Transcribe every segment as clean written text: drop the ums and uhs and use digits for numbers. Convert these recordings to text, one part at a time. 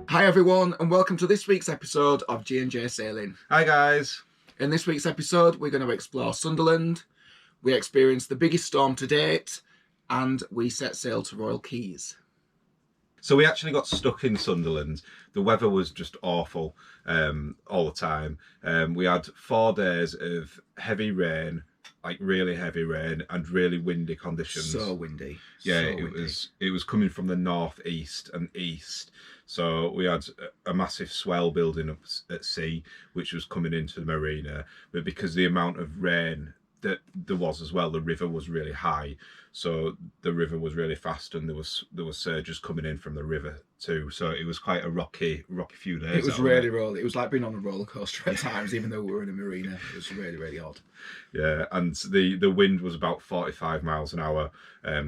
Hi everyone, and welcome to this week's episode of G&J Sailing. Hi guys. In this week's episode, we're going to explore Sunderland. We experienced the biggest storm to date, and we set sail to Royal Keys. So we actually got stuck in Sunderland. The weather was just awful all the time. We had 4 days of heavy rain, like really heavy rain, and really windy conditions. So windy. Yeah, so windy. It was coming from the northeast and east. So we had a massive swell building up at sea, which was coming into the marina. But because the amount of rain that there was as well, the river was really high. So the river was really fast, and there was surges coming in from the river too. So it was quite a rocky few days. It was really rolling. It was like being on a roller coaster at times, even though we were in a marina. It was really, really odd. Yeah, and the wind was about 45 miles an hour,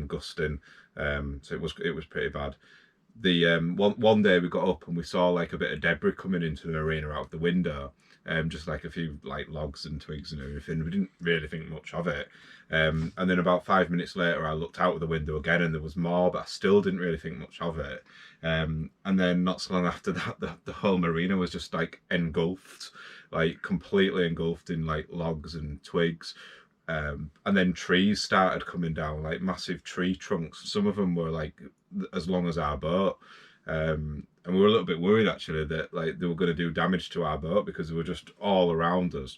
gusting. So it was pretty bad. The one day we got up and we saw like a bit of debris coming into the marina out of the window, just like a few like logs and twigs and everything. We didn't really think much of it, and then about 5 minutes later I looked out of the window again and there was more, but I still didn't really think much of it. And then not so long after that, the whole marina was just like engulfed, like completely engulfed in like logs and twigs. And then trees started coming down, like massive tree trunks. Some of them were like as long as our boat, and we were a little bit worried actually that like they were going to do damage to our boat because they were just all around us.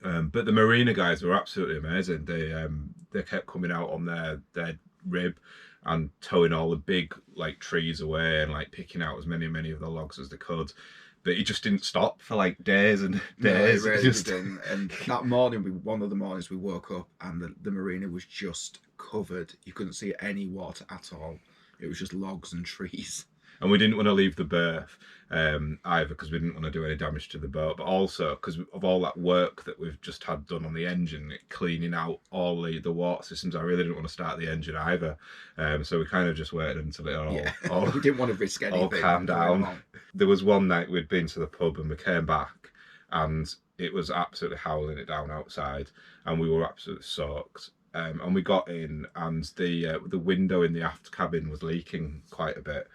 But the marina guys were absolutely amazing. They kept coming out on their rib and towing all the big like trees away and like picking out as many of the logs as they could. But it just didn't stop for like days and days. No, it really didn't. And that morning, one of the mornings we woke up and the marina was just covered. You couldn't see any water at all. It was just logs and trees. And we didn't want to leave the berth either because we didn't want to do any damage to the boat, but also because of all that work that we've just had done on the engine, cleaning out all the water systems. I really didn't want to start the engine either. So we kind of just waited until it all we didn't want to risk anything. All calmed down. There was one night we'd been to the pub and we came back and it was absolutely howling it down outside and we were absolutely soaked. And we got in and the window in the aft cabin was leaking quite a bit.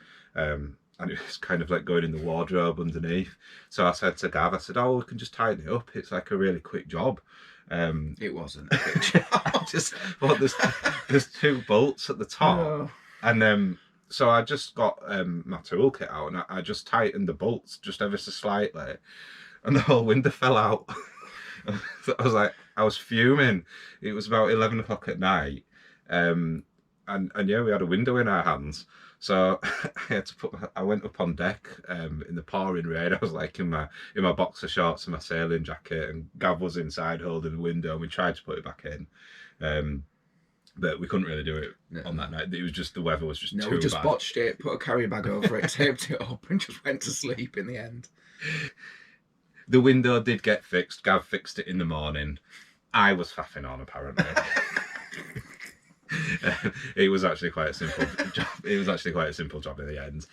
And it was kind of like going in the wardrobe underneath. So I said to Gav, I said, "Oh, we can just tighten it up. It's like a really quick job." It wasn't a quick job. Well, there's 2 bolts at the top. Oh. And so I just got my toolkit out and I just tightened the bolts just ever so slightly. And the whole window fell out. I was fuming. It was about 11 o'clock at night. And yeah, we had a window in our hands. So I went up on deck in the pouring rain. I was like in my boxer shorts and my sailing jacket, and Gav was inside holding the window, and we tried to put it back in. But we couldn't really do it on that night. It was just, the weather was just too bad. No, we just botched it, put a carrier bag over it, taped it up, and just went to sleep in the end. The window did get fixed. Gav fixed it in the morning. I was faffing on, apparently. It was actually quite a simple job. It was actually quite a simple job in the end.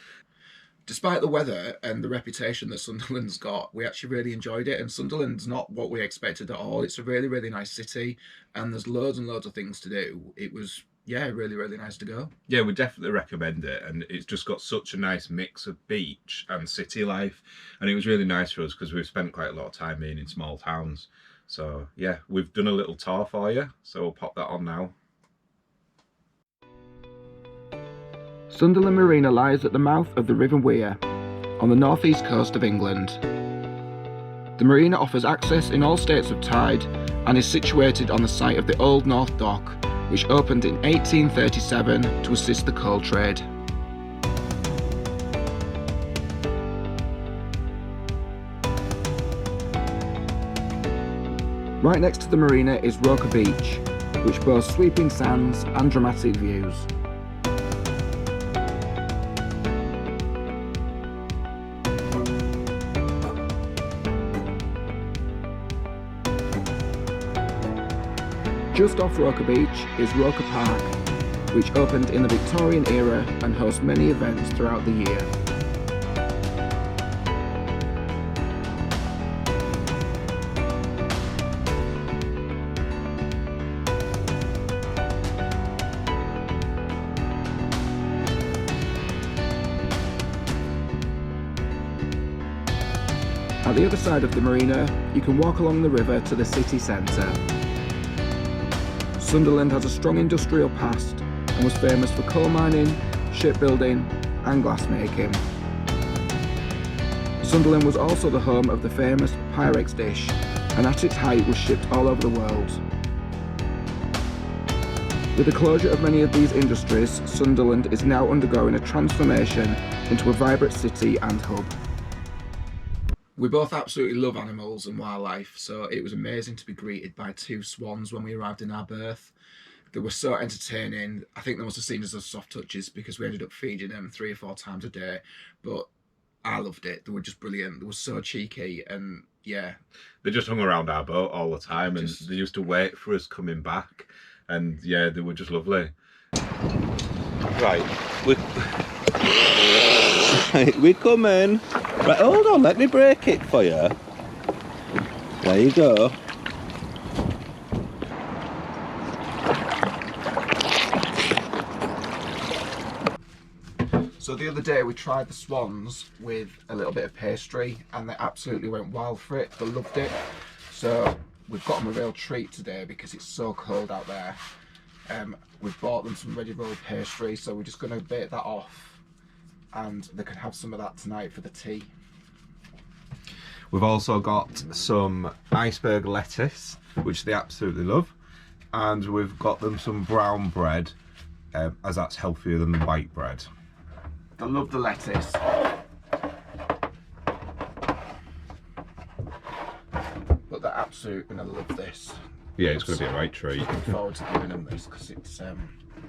Despite the weather and the reputation that Sunderland's got, we actually really enjoyed it. And Sunderland's not what we expected at all. It's a really, really nice city, and there's loads and loads of things to do. It was, really, really nice to go. Yeah, we definitely recommend it. And it's just got such a nice mix of beach and city life. And it was really nice for us because we've spent quite a lot of time being in small towns. So, yeah, we've done a little tour for you. So we'll pop that on now. Sunderland Marina lies at the mouth of the River Wear, on the northeast coast of England. The marina offers access in all states of tide and is situated on the site of the Old North Dock, which opened in 1837 to assist the coal trade. Right next to the marina is Roker Beach, which boasts sweeping sands and dramatic views. Just off Roker Beach is Roker Park, which opened in the Victorian era and hosts many events throughout the year. At the other side of the marina, you can walk along the river to the city centre. Sunderland has a strong industrial past and was famous for coal mining, shipbuilding and glassmaking. Sunderland was also the home of the famous Pyrex dish, and at its height was shipped all over the world. With the closure of many of these industries, Sunderland is now undergoing a transformation into a vibrant city and hub. We both absolutely love animals and wildlife, so it was amazing to be greeted by 2 swans when we arrived in our berth. They were so entertaining. I think they must have seen us as soft touches because we ended up feeding them 3 or 4 times a day, but I loved it. They were just brilliant. They were so cheeky, and yeah. They just hung around our boat all the time, and they used to wait for us coming back, and yeah, they were just lovely. Right, we're coming. Right, hold on, let me break it for you. There you go. So the other day we tried the swans with a little bit of pastry and they absolutely went wild for it. They loved it. So we've got them a real treat today because it's so cold out there. We've bought them some ready rolled pastry, so we're just going to bake that off and they can have some of that tonight for the tea. We've also got some iceberg lettuce, which they absolutely love, and we've got them some brown bread, as that's healthier than the white bread. They love the lettuce. But they're absolutely going to love this. Yeah, it's going to be a right treat. Looking forward to giving them this because it's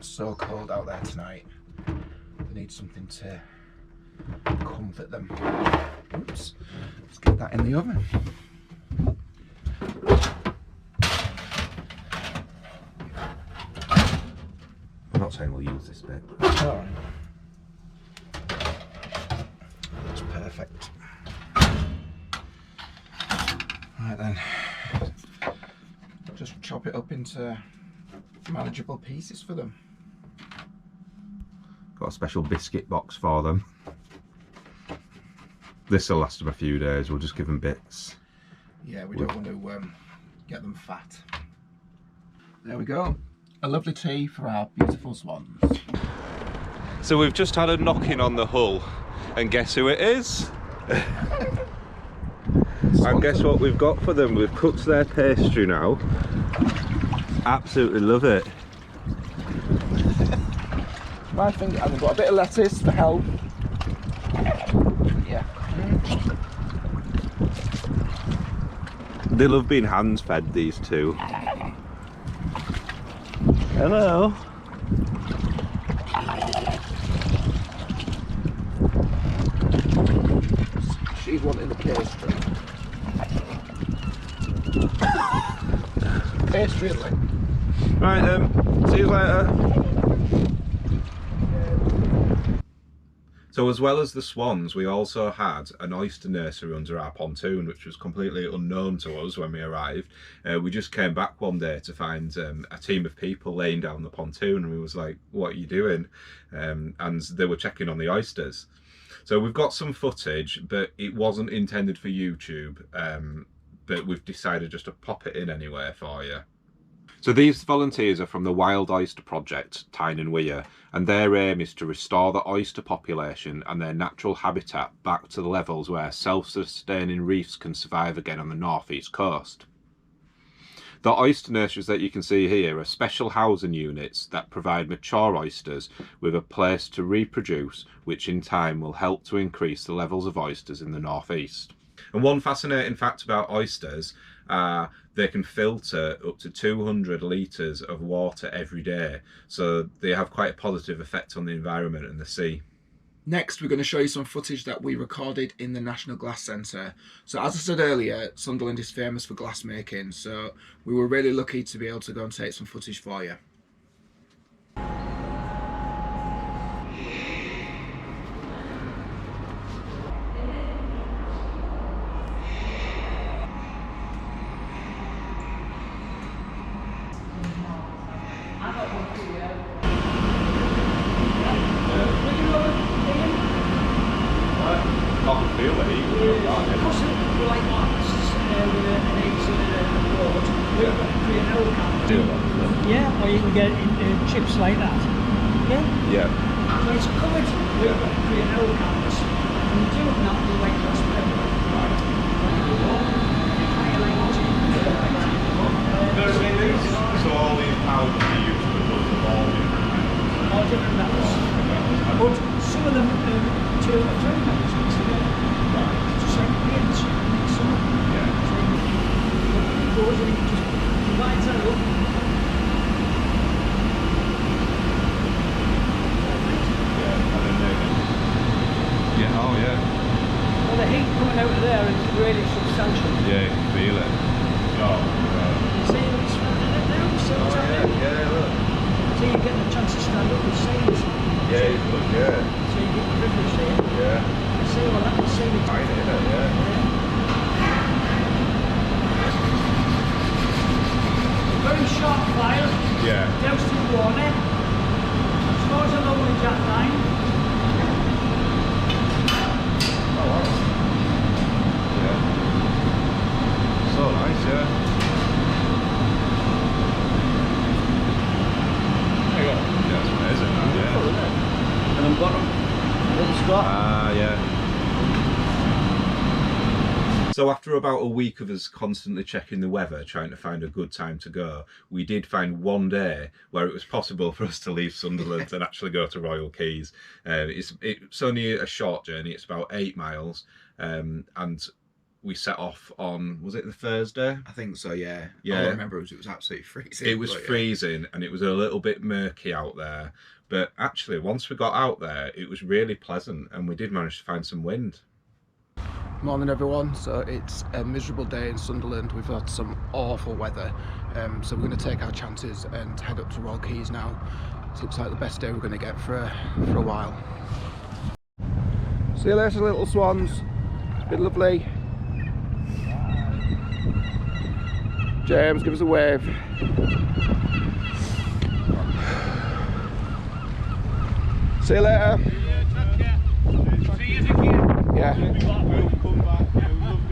so cold out there tonight. They need something to comfort them. Oops. Let's get that in the oven. I'm not saying we'll use this bit. Oh. That's perfect. Right then. Just chop it up into manageable pieces for them. Got a special biscuit box for them. This will last them a few days, we'll just give them bits. Yeah, we don't want to get them fat. There we go. A lovely tea for our beautiful swans. So we've just had a knocking on the hull, and guess who it is? And guess what we've got for them? We've cooked their pastry now. Absolutely love it. My finger, and we've got a bit of lettuce for help. Yeah. They love being hands fed, these two. Hello. She's wanting the pastry. Pastry, isn't it? Right then, see you later. So as well as the swans, we also had an oyster nursery under our pontoon, which was completely unknown to us when we arrived. We just came back one day to find a team of people laying down the pontoon, and we was like, what are you doing? And they were checking on the oysters. So we've got some footage, but it wasn't intended for YouTube, but we've decided just to pop it in anyway for you. So these volunteers are from the Wild Oyster Project, Tyne and Weir, and their aim is to restore the oyster population and their natural habitat back to the levels where self-sustaining reefs can survive again on the northeast coast. The oyster nurseries that you can see here are special housing units that provide mature oysters with a place to reproduce, which in time will help to increase the levels of oysters in the northeast. And one fascinating fact about oysters are they can filter up to 200 litres of water every day. So they have quite a positive effect on the environment and the sea. Next, we're going to show you some footage that we recorded in the National Glass Centre. So as I said earlier, Sunderland is famous for glass making, so we were really lucky to be able to go and take some footage for you. Yeah, or you can get it in chips like that. Yeah? Yeah. So it's covered with Creole canvas. And you do not do white glass paper. So all these powders are used for All different metals. But some of them two or three metals mixed together. Just like paints, mix them up. Yeah. So you goes and you just divides that up. Yeah, oh yeah. Well, the heat coming out of there is really substantial. Yeah, you can feel it. Oh, See what's running it down? See what's happening? yeah, look. So you're getting a chance to stand up and see this. Yeah, look, yeah. So you get privilege there. Yeah. You see all that, you see the Fine, isn't it? Yeah. Very sharp file. Yeah. Doused in water. Scores along with jack line. Oh, wow. Yeah. So nice, yeah. There you go. Yeah, that's amazing, that, yeah. And I'm bottom. Little Scott. Ah, yeah. So after about a week of us constantly checking the weather, trying to find a good time to go, we did find one day where it was possible for us to leave Sunderland and actually go to Royal Keys. It's only a short journey, it's about 8 miles, and we set off on, was it the Thursday? I think so, yeah. Yeah. All I remember was it was absolutely freezing. It was but, yeah. freezing and it was a little bit murky out there, but actually once we got out there it was really pleasant and we did manage to find some wind. Morning everyone, so it's a miserable day in Sunderland. We've had some awful weather, so we're going to take our chances and head up to Royal Keys now. This looks like the best day we're going to get for a while. See you later, little swans. It's been lovely. James, give us a wave. See you later. Yeah.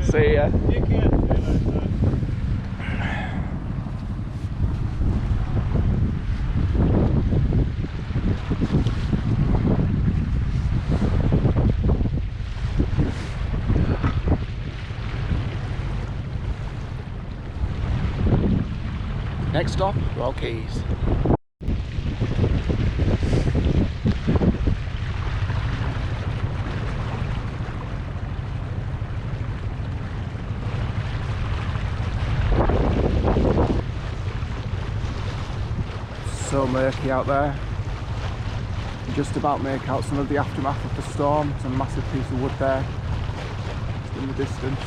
See ya. Next stop, Royal Keys. So murky out there. You just about make out some of the aftermath of the storm. There's a massive piece of wood there, just in the distance.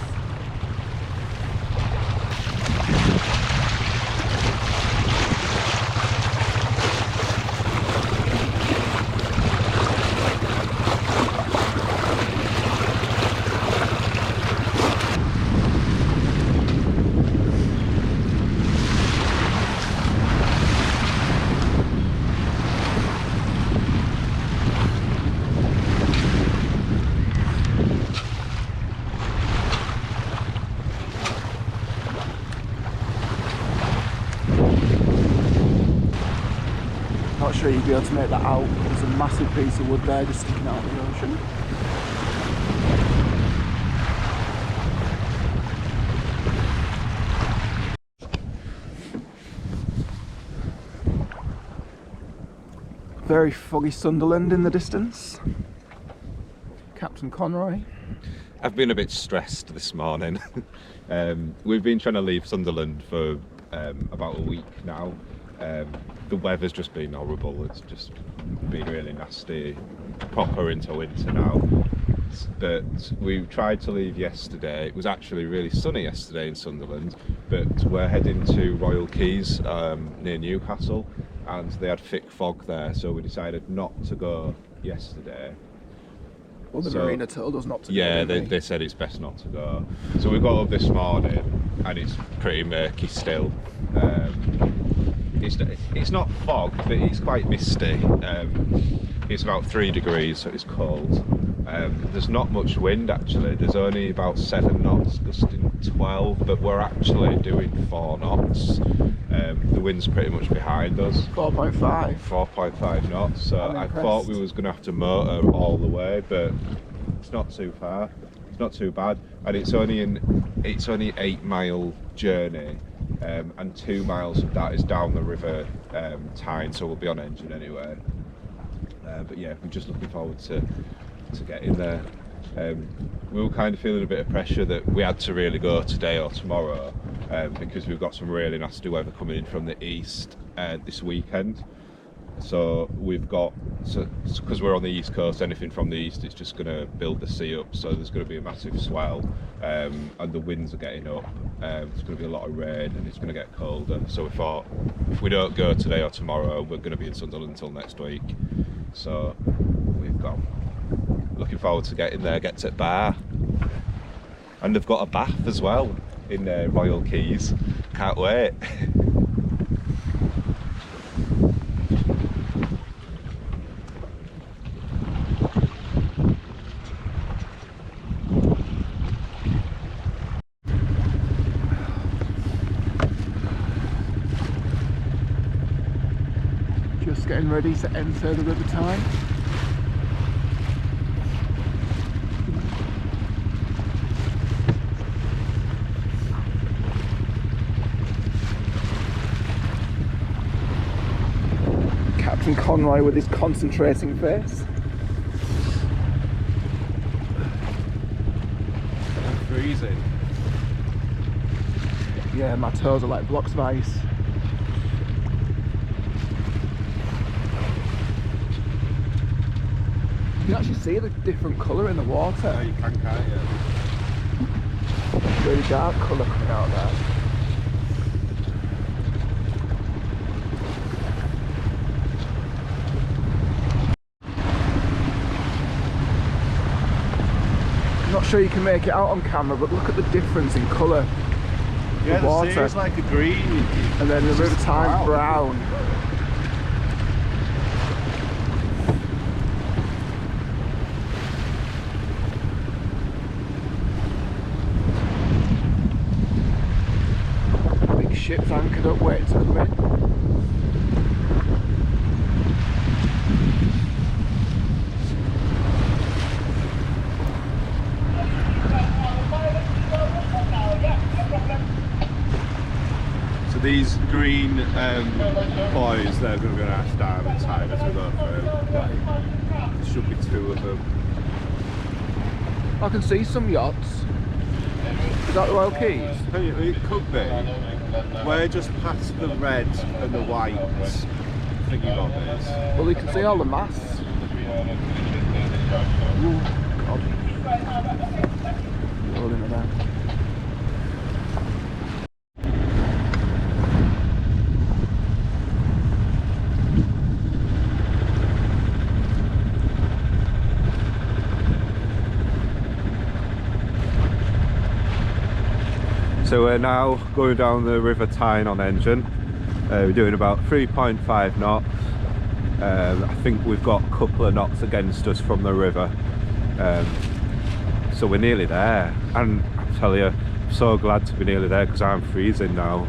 Not sure you'd be able to make that out. There's a massive piece of wood there just sticking out of the ocean. Very foggy Sunderland in the distance. Captain Conroy. I've been a bit stressed this morning. We've been trying to leave Sunderland for about a week now. The weather's just been horrible. It's just been really nasty, proper into winter now. But we tried to leave yesterday. It was actually really sunny yesterday in Sunderland, but we're heading to Royal Quays near Newcastle, and they had thick fog there, so we decided not to go yesterday. Well, the marina told us not to go. Yeah, they said it's best not to go. So we got up this morning and it's pretty murky still. It's not fog, but it's quite misty. It's about 3 degrees, so it's cold. There's not much wind actually. There's only about 7 knots, gusting 12, but we're actually doing 4 knots. The wind's pretty much behind us. 4.5. 4.5 knots. So I thought we was going to have to motor all the way, but it's not too far. It's not too bad, and it's only 8-mile journey, and 2 miles of that is down the river Tyne, so we'll be on engine anyway. But yeah, we're just looking forward to getting there. We were kind of feeling a bit of pressure that we had to really go today or tomorrow, because we've got some really nasty weather coming in from the east this weekend. So we've got, because we're on the east coast, anything from the east it's just going to build the sea up, so there's going to be a massive swell, and the winds are getting up. There's going to be a lot of rain and it's going to get colder, so we thought if we don't go today or tomorrow we're going to be in Sunderland until next week. So we've got, looking forward to getting there, get to bar, and they've got a bath as well in Royal Quays. Can't wait. Just getting ready to enter the River Tyne. Captain Conroy with his concentrating face. I'm freezing. Yeah, my toes are like blocks of ice. You can actually see the different colour in the water. Oh, you can't you? Really dark colour coming out there. I'm not sure you can make it out on camera, but look at the difference in colour. Yeah, the water. The sea is like a green. And then the River Tyne brown. Big ships anchored up waiting to come in. These green buoys, they're going to be on our starboard side as we go through. There should be 2 of them. I can see some yachts. Is that the Royal Quays? It could be. We're just past the red and the white thingy bobbers. Well, you can see all the masts. Oh, God. Rolling it down. So we're now going down the River Tyne on engine. We're doing about 3.5 knots. I think we've got a couple of knots against us from the river. So we're nearly there. And I tell you, I'm so glad to be nearly there because I'm freezing now.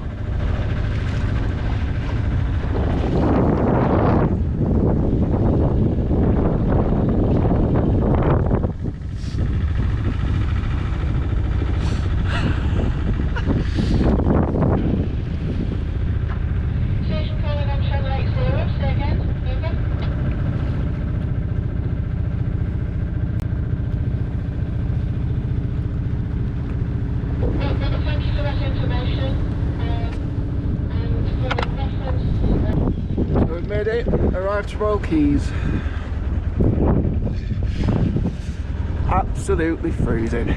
Made it, arrived to Royal Keys. Absolutely freezing.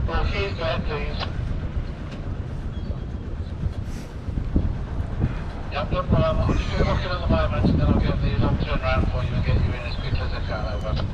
Royal Keys, go ahead, please. Yep, no problem. I'll just do a booking at the moment and then I'll get these on turn around for you and get you in as quickly as I can, over.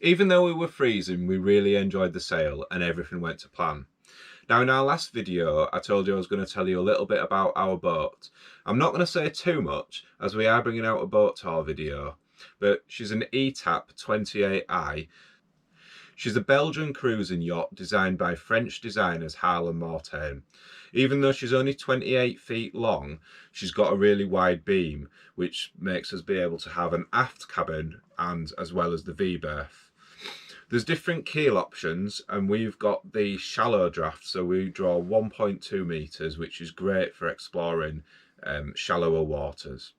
Even though we were freezing, we really enjoyed the sail and everything went to plan. Now, in our last video, I told you I was going to tell you a little bit about our boat. I'm not going to say too much, as we are bringing out a boat tour video, but she's an Ep.5 She's a Belgian cruising yacht designed by French designers Harlan Mortain. Even though she's only 28 feet long, she's got a really wide beam, which makes us be able to have an aft cabin and as well as the V-berth. There's different keel options, and we've got the shallow draft, so we draw 1.2 meters, which is great for exploring shallower waters.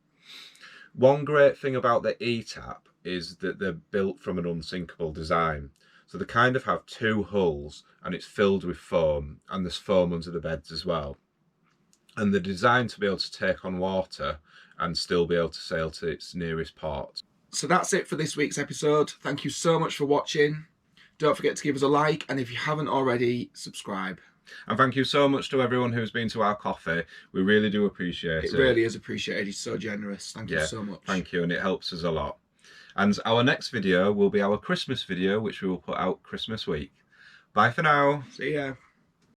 One great thing about the E-Tap is that they're built from an unsinkable design. So they kind of have two hulls and it's filled with foam, and there's foam under the beds as well. And they're designed to be able to take on water and still be able to sail to its nearest port. So that's it for this week's episode. Thank you so much for watching. Don't forget to give us a like, and if you haven't already, subscribe. And thank you so much to everyone who's been to our coffee. We really do appreciate it. It really is appreciated. He's so generous. Thank you so much. Thank you, and it helps us a lot. And our next video will be our Christmas video, which we will put out Christmas week. Bye for now. See ya.